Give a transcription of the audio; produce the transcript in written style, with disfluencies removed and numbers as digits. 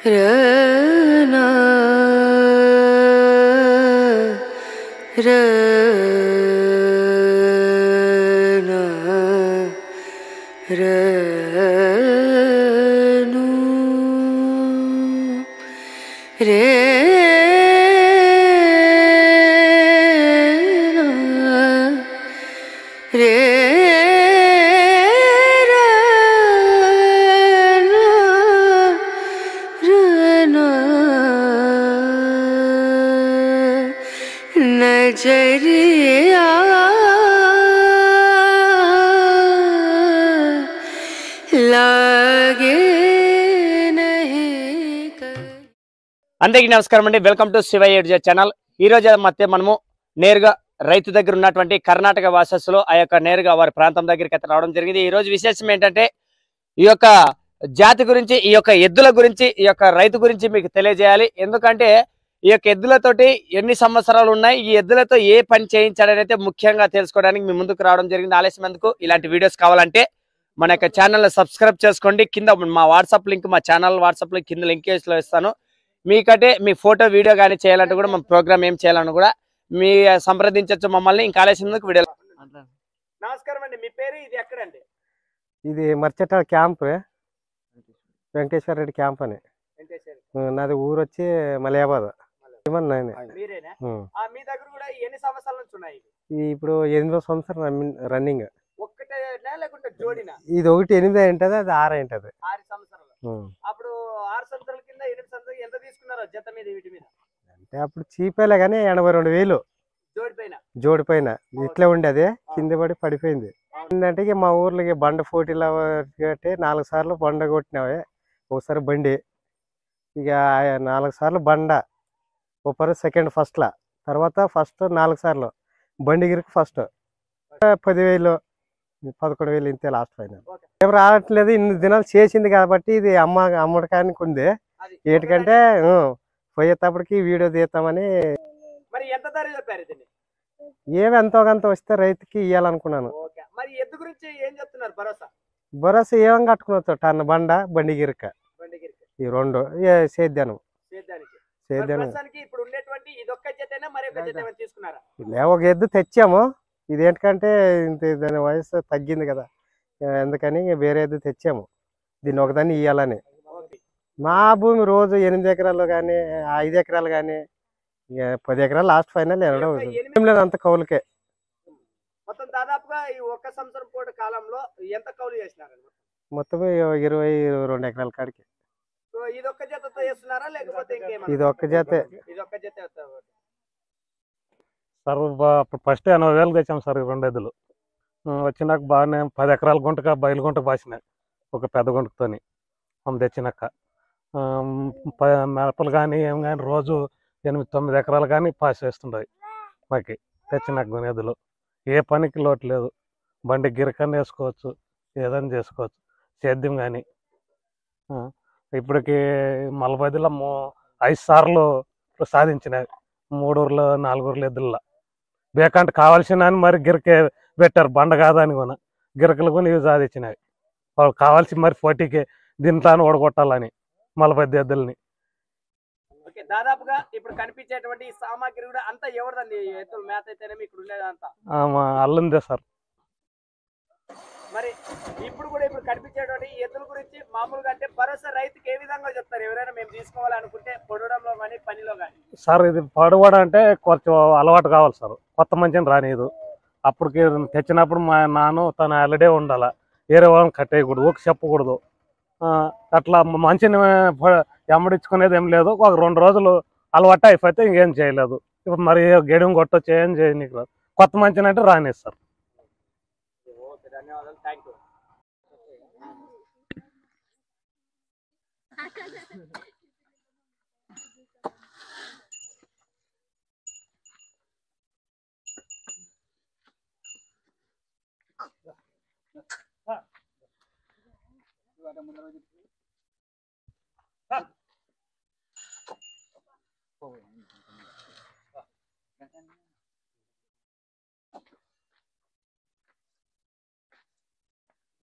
रना रना रनु रे रे नजरिया लागे नहीं అందరికీ నమస్కారం అండి. వెల్కమ్ టు శివ ఎడ్జెట్ ఛానల్. ఈ రోజు మధ్య మనము నేరుగా రైతు దగ్గర ఉన్నటువంటి కర్ణాటక వాసస్సులో ఆ యొక్క నేరుగా వారి ప్రాంతం దగ్గరికి అయితే రావడం జరిగింది. ఈ రోజు విశేషం ఏంటంటే ఈ యొక్క జాతి గురించి, ఈ యొక్క ఎద్దుల గురించి, ఈ యొక్క రైతు గురించి మీకు తెలియజేయాలి. ఎందుకంటే ఈ యొక్క ఎద్దులతోటి ఎన్ని సంవత్సరాలు ఉన్నాయి, ఈ ఎద్దులతో ఏ పని చేయించాడని అయితే ముఖ్యంగా తెలుసుకోవడానికి మీ ముందుకు రావడం జరిగింది. ఆలస్యం ఎందుకు, ఇలాంటి వీడియోస్ కావాలంటే మన యొక్క ఛానల్ని సబ్స్క్రైబ్ చేసుకోండి. కింద మా వాట్సాప్ లింక్, మా ఛానల్ వాట్సాప్ లింక్ కింద లింకేజ్లో ఇస్తాను. మీకంటే మీ ఫోటో వీడియో కానీ చేయాలంటే కూడా, మన ప్రోగ్రామ్ ఏం చేయాలని కూడా మీ సంప్రదించవచ్చు మమ్మల్ని. ఇంకా ఆలస్యం ఎందుకు వీడియో. నమస్కారం అండి, మీ పేరు, ఇది ఎక్కడండి? ఇది మర్చెట్ట క్యాంప్, వెంకటేశ్వర రెడ్డి క్యాంప్ అని. నాది ఊరు వచ్చి మలయాబాద్. మీరేనా? మీ దగ్గర కూడా ఎన్ని సంవత్సరాల నుంచి ఉన్నాయి? ఇప్పుడు 8వ సంవత్సరం రన్నింగ్. ఒక్కటేనా లేకుంటే జోడినా? ఇది ఒకటి 8 ఉంటుంది, అది 6 ఉంటుంది. 6 సంవత్సరాలు. అప్పుడు 6 సంవత్సరాల కింద 8 సంవత్సరాలు ఎంత తీసుకున్నారో జత మీద వీటి మీద? అంటే అప్పుడు చీపేలే కానీ 82,000 జోడి పైన. ఇట్లా ఉండేది, కింద పడిపోయింది. ఏంటంటే మా ఊర్లోకి బండ పోటీలు కాబట్టి 4 సార్లు బండ కొట్టినావే. ఒకసారి బండి, ఇక 4 సార్లు బండ, ఒకసారి సెకండ్ ఫస్ట్లా, తర్వాత ఫస్ట్ 4 సార్లు బండిగిరికి ఫస్ట్ 10,000 11,000 ఇంతే లాస్ట్ ఫైనల్. ఏం రావట్లేదు, ఇన్ని దినాలు చేసింది కాబట్టి ఇది అమ్మకానికి ఉంది. ఏంటంటే పోయేటప్పటికి వీడియో తీస్తామని. ఏమి ఎంతో కొంత వస్తే రైతుకి ఇవ్వాలనుకున్నాను. భరోసా ఏమని కట్టుకున్న టన్ను బండ, బండిగిరిక, ఈ రెండు సేద్యానం. ఒక ఎద్దు తెచ్చాము. ఇదేంటంటే దాని వయసు తగ్గింది కదా, ఎందుకని వేరే ఎద్దు తెచ్చాము. దీన్ని ఒకదాన్ని ఇవ్వాలని. మా భూమి రోజు 8 ఎకరాలు కానీ 5 ఎకరాలు కానీ 10 ఎకరాలు లాస్ట్ ఫైనల్ ఎనడం లేదు. అంత కౌలుకే. మొత్తం 22 ఎకరాల కాడికి. ఇది ఒక్క జతే సార్. ఫస్ట్ 80,000 తెచ్చాం సార్. 2 ఎద్దులు వచ్చినాక బాగానే 10 ఎకరాల గుంటక బయలు గుంటకు బాసినాయి, ఒక పెద్ద గుంటతోని తెచ్చినాక. మిరపలు కానీ ఏం కానీ రోజు 8-9 ఎకరాలు కానీ పాస్ చేస్తుండవి మాకి. తెచ్చినాక ఎద్దులు ఏ పనికి లోటు లేదు. బండి గిరకని వేసుకోవచ్చు, ఏదైనా చేసుకోవచ్చు, సేద్యం కానీ. ఇప్పటికి మలబదిలో 5 సార్లు సాధించినవి, 3 ఊర్లు 4 ఊర్లు ఎద్దుల్లో. బేకంటే కావాల్సిన మరి గిరకే పెట్టారు, బండ కాదని కూడా గిరకలు కూడా ఇవి సాధించినవి. వాళ్ళు కావాల్సి మరి పోటీకి దీంట్లో ఓడగొట్టాలని మలబద్ది ఎద్దుల్ని. దాదాపుగా ఇప్పుడు కనిపించేటువంటి సామాగ్రి కూడా అంతా ఎవరిదండి? ఎద్దులు మేత అయితేనేమి ఇక్కడ ఉండేదంతా అల్లుందే సార్. మరి ఇప్పుడు కనిపించేటువంటి ఎద్దుల గురించి మామూలుగా అంటే భరోసా రైతుకి ఏ విధంగా చెప్తారు? ఎవరైనా మేము తీసుకోవాలనుకుంటే పొడవడంలో కానీ పనిలో కానీ? సార్ ఇది పడవడం అంటే కొంచెం అలవాటు కావాలి సార్. కొత్త మంచిని రానిదు. అప్పటికి తెచ్చినప్పుడు మా నాన్న తను ఆల్రెడీ ఉండాలి, వేరే వాళ్ళని కట్టేయకూడదు, ఒక చెప్పకూడదు. అట్లా మంచిని ఎమ్మడించుకునేది ఏం లేదు. ఒక 2 రోజులు అలవాటు అయిపోతే ఇంకేం చేయలేదు. ఇప్పుడు మరి గెడం కొట్టొచ్చు, ఏం చేయనీకు రాదు. కొత్త మంచిని అంటే రానిది సార్. ధన్యవాదాలు, థ్యాంక్ యూ.